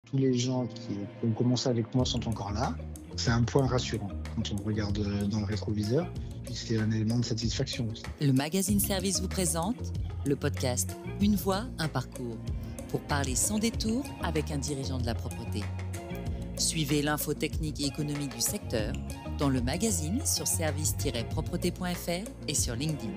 tous les gens qui ont commencé avec moi sont encore là. C'est un point rassurant quand on regarde dans le rétroviseur, puis c'est un élément de satisfaction aussi. Le magazine Service vous présente le podcast Une voix, un parcours pour parler sans détour avec un dirigeant de la propreté. Suivez l'info technique et économique du secteur dans le magazine sur service-propreté.fr et sur LinkedIn.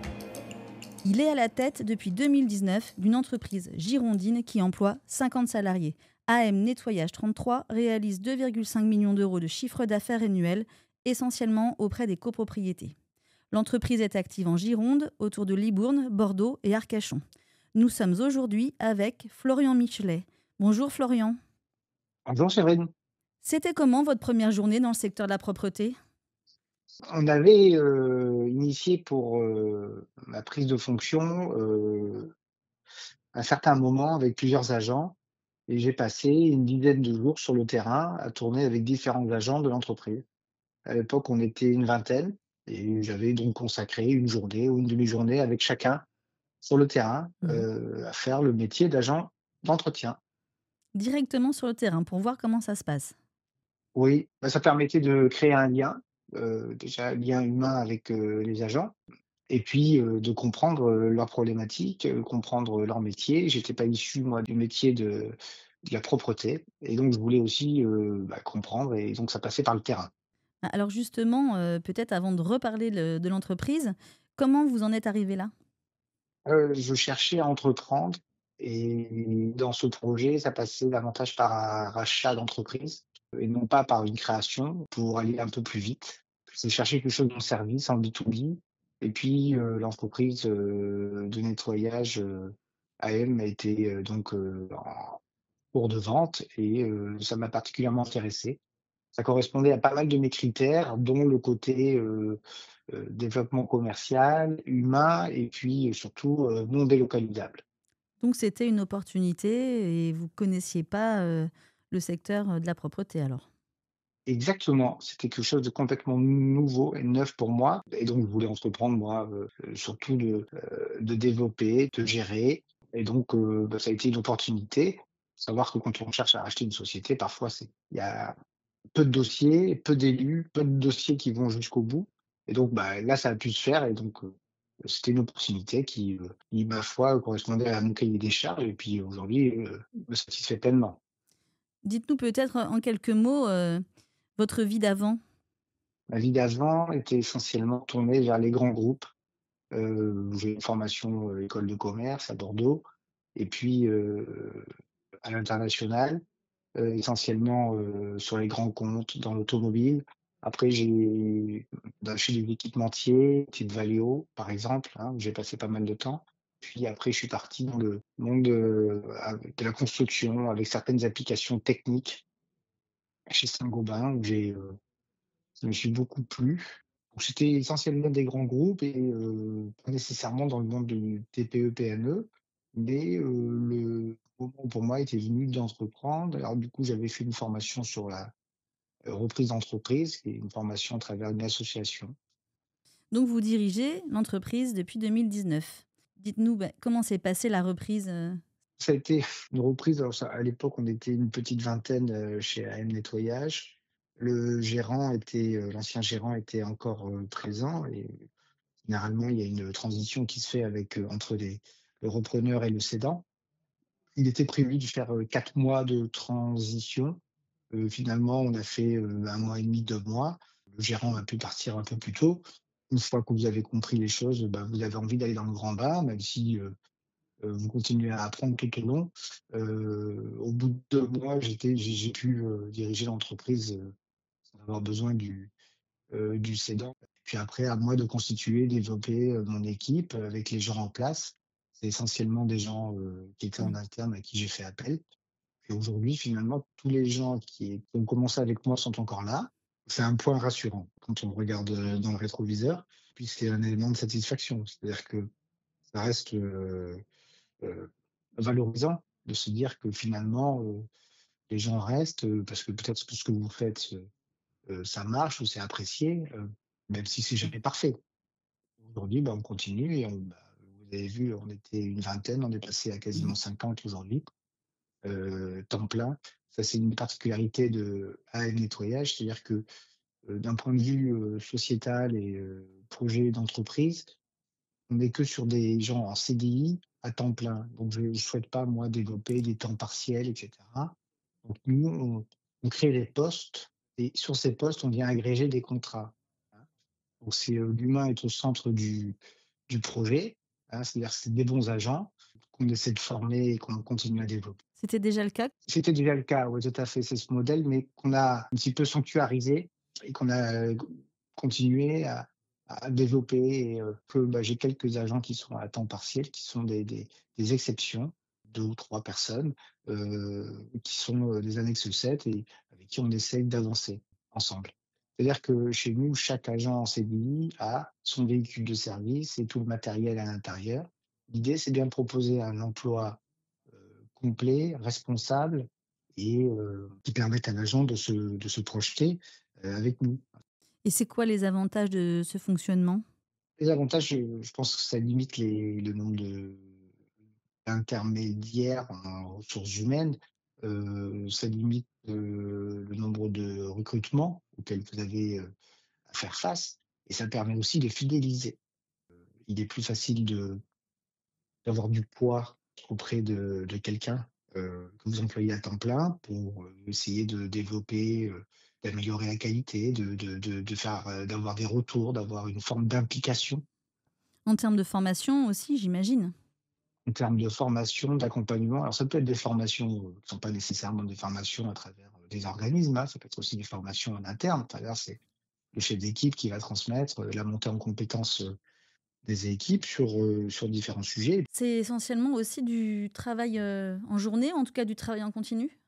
Il est à la tête depuis 2019 d'une entreprise girondine qui emploie 50 salariés. AM Nettoyage 33 réalise 2,5 millions d'euros de chiffre d'affaires annuel, essentiellement auprès des copropriétés. L'entreprise est active en Gironde, autour de Libourne, Bordeaux et Arcachon. Nous sommes aujourd'hui avec Florian Michelet. Bonjour Florian. Bonjour Séverine. C'était comment votre première journée dans le secteur de la propreté ? On avait initié pour ma prise de fonction un certain moment avec plusieurs agents et j'ai passé une dizaine de jours sur le terrain à tourner avec différents agents de l'entreprise. À l'époque, on était une vingtaine et j'avais donc consacré une journée ou une demi-journée avec chacun sur le terrain à faire le métier d'agent d'entretien. Directement sur le terrain pour voir comment ça se passe. Oui, ça permettait de créer un lien, déjà un lien humain avec les agents. Et puis, de comprendre, leurs problématiques, comprendre leur métier. J'étais pas issu moi du métier de la propreté et donc je voulais aussi, comprendre et donc ça passait par le terrain. Alors justement, peut-être avant de reparler de l'entreprise, comment vous en êtes arrivé là ? Je cherchais à entreprendre et dans ce projet, ça passait davantage par un rachat d'entreprise et non pas par une création pour aller un peu plus vite. J'ai cherché quelque chose en service, en B2B et puis, l'entreprise, de nettoyage, AM a été, en cours de vente et ça m'a particulièrement intéressé. Ça correspondait à pas mal de mes critères, dont le côté, développement commercial, humain et puis surtout, non délocalisable. Donc c'était une opportunité et vous connaissiez pas, le secteur, de la propreté alors? Exactement, c'était quelque chose de complètement nouveau et neuf pour moi et donc je voulais entreprendre moi, surtout de développer, de gérer et donc ça a été une opportunité. Savoir que quand on cherche à racheter une société, parfois il y a peu de dossiers, peu d'élus, peu de dossiers qui vont jusqu'au bout et donc là, ça a pu se faire et donc c'était une opportunité qui, ma foi, correspondait à mon cahier des charges et puis aujourd'hui, me satisfait pleinement. Dites-nous peut-être en quelques mots, votre vie d'avant? Ma vie d'avant était essentiellement tournée vers les grands groupes. J'ai une formation, école de commerce à Bordeaux et puis, à l'international, essentiellement, sur les grands comptes dans l'automobile. Après chez des équipementiers, type Valeo par exemple, hein, où j'ai passé pas mal de temps. Puis après je suis parti dans le monde, de la construction avec certaines applications techniques chez Saint-Gobain où ça me suit beaucoup plu. Donc c'était essentiellement des grands groupes et pas nécessairement dans le monde du TPE-PME, mais le moment pour moi était venu d'entreprendre. Alors du coup, j'avais fait une formation sur la, reprise d'entreprise, qui est une formation à travers une association. Donc vous dirigez l'entreprise depuis 2019. Dites-nous, comment s'est passée la reprise, Ça a été une reprise, alors ça à l'époque, on était une petite vingtaine, chez AM Nettoyage. L'ancien gérant était encore, présent et généralement, il y a une transition qui se fait entre le repreneur et le cédant. Il était prévu de faire, 4 mois de transition. Finalement, on a fait, 1 mois et demi, 2 mois. Le gérant a pu partir un peu plus tôt. Une fois que vous avez compris les choses, vous avez envie d'aller dans le grand bain, même si, vous continuez à apprendre tout au long. Au bout de 2 mois, j'ai pu, diriger l'entreprise, sans avoir besoin du cédant. Puis après, à moi de constituer, développer, mon équipe, avec les gens en place. C'est essentiellement des gens, qui étaient en mmh. interne à qui j'ai fait appel. Et aujourd'hui, finalement, tous les gens qui ont commencé avec moi sont encore là. C'est un point rassurant quand on regarde, dans le rétroviseur, puis c'est un élément de satisfaction. C'est-à-dire que ça reste, valorisant de se dire que finalement, les gens restent, parce que peut-être que ce que vous faites, ça marche ou c'est apprécié, même si c'est jamais parfait. Aujourd'hui, on continue et vous avez vu, on était une vingtaine, on est passé à quasiment 50 aujourd'hui, temps plein. Ça, c'est une particularité de AM Nettoyage, c'est-à-dire que, d'un point de vue, sociétal et projet d'entreprise, on n'est que sur des gens en CDI à temps plein. Donc je ne souhaite pas, moi, développer des temps partiels et cetera. Donc nous, on crée des postes et sur ces postes, on vient agréger des contrats, hein. Donc c'est, l'humain est au centre du projet, hein, c'est-à-dire que c'est des bons agents qu'on essaie de former et qu'on continue à développer. C'était déjà le cas? C'était déjà le cas, oui, tout à fait, c'est ce modèle, mais qu'on a un petit peu sanctuarisé et qu'on a, continué à développer et j'ai quelques agents qui sont à temps partiel, qui sont des exceptions, 2 ou 3 personnes, qui sont, des annexes 7 et avec qui on essaye d'avancer ensemble. C'est-à-dire que chez nous, chaque agent en CDI a son véhicule de service et tout le matériel à l'intérieur. L'idée, c'est bien de proposer un emploi complet, responsable et qui permettent à l'agent de se projeter, avec nous. Et c'est quoi les avantages de ce fonctionnement? Les avantages, je pense que ça limite le nombre d'intermédiaires en ressources humaines, ça limite, le nombre de recrutements auxquels vous avez, à faire face et ça permet aussi de fidéliser. Il est plus facile d'avoir du poids auprès de quelqu'un, que vous employez à temps plein pour, essayer de développer, d'améliorer la qualité, de faire, d'avoir des retours, d'avoir une forme d'implication En termes de formation aussi, j'imagine? en termes de formation, d'accompagnement. Alors ça peut être des formations, qui ne sont pas nécessairement des formations à travers, des organismes, hein, ça peut être aussi des formations en interne. C'est-à-dire c'est le chef d'équipe qui va transmettre, la montée en compétences, des équipes sur différents sujets. C'est essentiellement aussi du travail, en journée, en tout cas du travail en continu?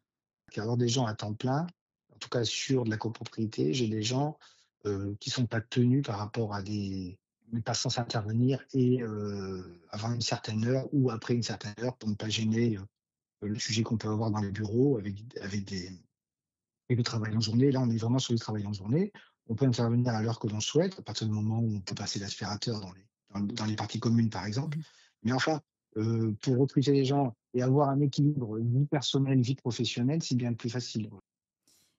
Avoir des gens à temps plein, en tout cas sur de la copropriété, j'ai des gens, qui sont pas tenus par rapport à des mais pas censés intervenir et avant une certaine heure ou après une certaine heure pour ne pas gêner, le sujet qu'on peut avoir dans les bureaux avec des et le travail en journée. Là, on est vraiment sur le travail en journée. On peut intervenir à l'heure que l'on souhaite, à partir du moment où on peut passer l'aspirateur dans les parties communes, par exemple. Mmh. Mais enfin, pour recruter les gens et avoir un équilibre vie personnelle, vie professionnelle, c'est bien plus facile.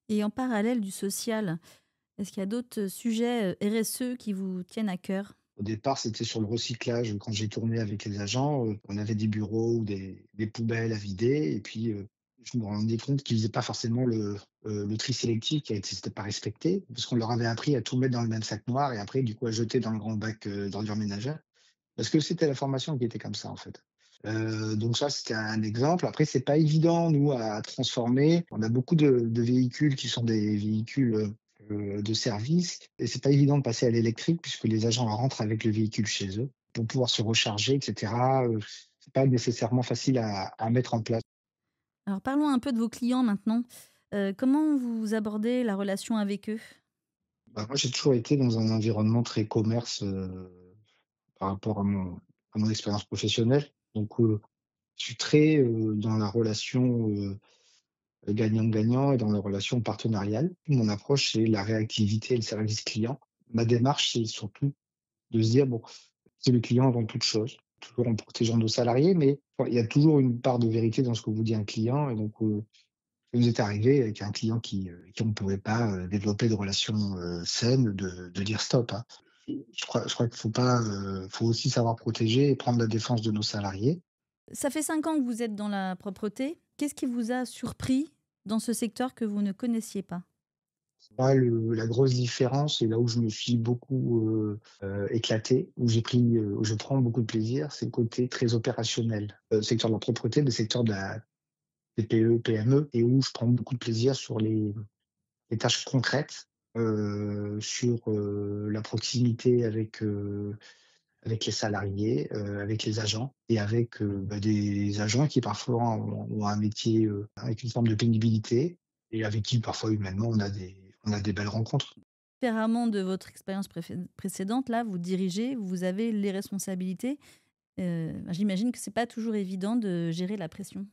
Et en parallèle du social, est-ce qu'il y a d'autres sujets, RSE qui vous tiennent à cœur? Au départ, c'était sur le recyclage. Quand j'ai tourné avec les agents, on avait des bureaux ou des poubelles à vider et puis, je me rendais compte qu'ils faisaient pas forcément le tri sélectif qui était pas respecté, parce qu'on leur avait appris à tout mettre dans le même sac noir et après, du coup, à jeter dans le grand bac, d'ordures ménagères. Parce que c'était la formation qui était comme ça, en fait. Donc ça, c'était un exemple. Après, c'est pas évident, nous, à transformer. On a beaucoup de véhicules qui sont des véhicules, de service et c'est pas évident de passer à l'électrique puisque les agents rentrent avec le véhicule chez eux pour pouvoir se recharger et cetera, c'est pas nécessairement facile à mettre en place. Alors parlons un peu de vos clients maintenant. Comment vous abordez la relation avec eux? Bah, moi, j'ai toujours été dans un environnement très commerce, par rapport à mon expérience professionnelle. Donc, je suis très, dans la relation, gagnant-gagnant et dans la relation partenariale. Mon approche, c'est la réactivité et le service client. Ma démarche, c'est surtout de se dire: «Bon, c'est le client avant toute chose», toujours en protégeant nos salariés, mais bon, il y a toujours une part de vérité dans ce que vous dit un client et donc, ça nous est arrivé avec un client qui on ne pouvait pas, développer de relations, saines, de dire stop, hein. Je crois qu'il faut aussi savoir protéger et prendre la défense de nos salariés. Ça fait 5 ans que vous êtes dans la propreté. Qu'est-ce qui vous a surpris dans ce secteur que vous ne connaissiez pas? Moi, la grosse différence et là où je me suis beaucoup, éclaté, où je prends beaucoup de plaisir, c'est le côté très opérationnel. Le secteur de la propreté, le secteur de la TPE, PME et où je prends beaucoup de plaisir sur les tâches concrètes, sur, la proximité avec les salariés, avec les agents et avec, des agents qui parfois ont un métier, avec une forme de pénibilité et avec qui parfois humainement on a des belles rencontres. Différemment de votre expérience précédente, là, vous dirigez, vous avez les responsabilités. J'imagine que c'est pas toujours évident de gérer la pression.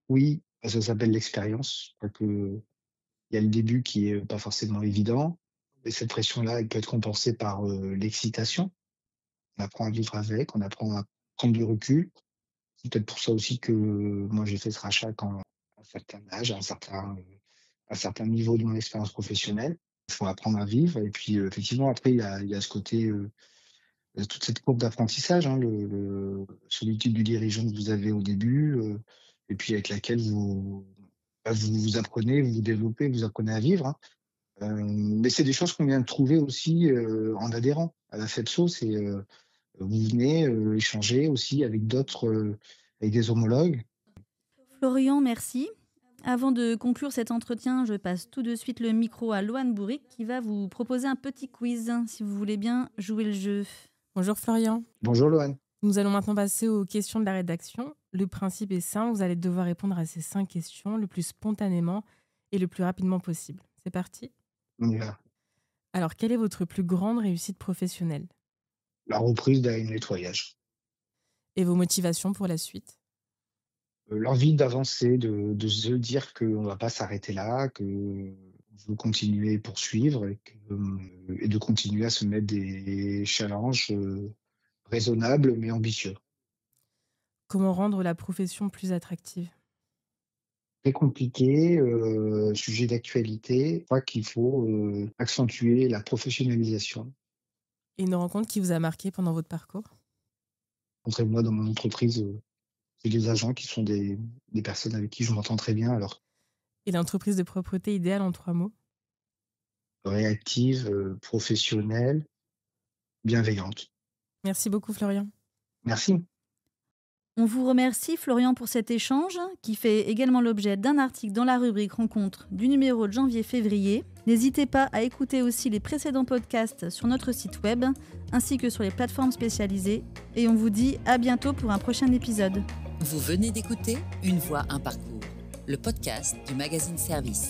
Oui, ça s'appelle l'expérience. Je crois qu'il y a le début qui est pas forcément évident et cette pression-là, elle peut être compensée par, l'excitation. On apprend à vivre avec, on apprend à prendre du recul. C'est peut-être pour ça aussi que moi j'ai fait ce rachat quand un certain âge, un certain niveau de mon expérience professionnelle. Il faut apprendre à vivre et puis, effectivement après il y a ce côté, toute cette courbe d'apprentissage, hein, le solitude du dirigeant que vous avez au début, et puis avec laquelle vous apprenez, vous vous développez, vous apprenez à vivre, hein. Mais c'est des choses qu'on vient de trouver aussi, en adhérant à la FEPSO. Vous venez, échanger aussi avec d'autres, avec des homologues. Florian, merci. Avant de conclure cet entretien, je passe tout de suite le micro à Loane Bourric qui va vous proposer un petit quiz, si vous voulez bien jouer le jeu. Bonjour Florian. Bonjour Loane. Nous allons maintenant passer aux questions de la rédaction. Le principe est simple, vous allez devoir répondre à ces 5 questions le plus spontanément et le plus rapidement possible. C'est parti ? On y va. Alors, quelle est votre plus grande réussite professionnelle ? La reprise d'un nettoyage. Et vos motivations pour la suite ? L'envie d'avancer, de se dire qu'on ne va pas s'arrêter là, qu'on veut continuer et poursuivre et de continuer à se mettre des challenges, raisonnables mais ambitieux. Comment rendre la profession plus attractive ? Très compliqué, sujet d'actualité. Je crois qu'il faut, accentuer la professionnalisation. Et une rencontre qui vous a marqué pendant votre parcours ? Moi, dans mon entreprise, j'ai des agents qui sont des personnes avec qui je m'entends très bien, alors Et l'entreprise de propreté idéale en 3 mots ? réactive, professionnelle, bienveillante. Merci beaucoup Florian. Merci. On vous remercie Florian pour cet échange qui fait également l'objet d'un article dans la rubrique rencontre du numéro de janvier-février. N'hésitez pas à écouter aussi les précédents podcasts sur notre site web ainsi que sur les plateformes spécialisées et on vous dit à bientôt pour un prochain épisode. Vous venez d'écouter Une voix, un parcours, le podcast du magazine Service.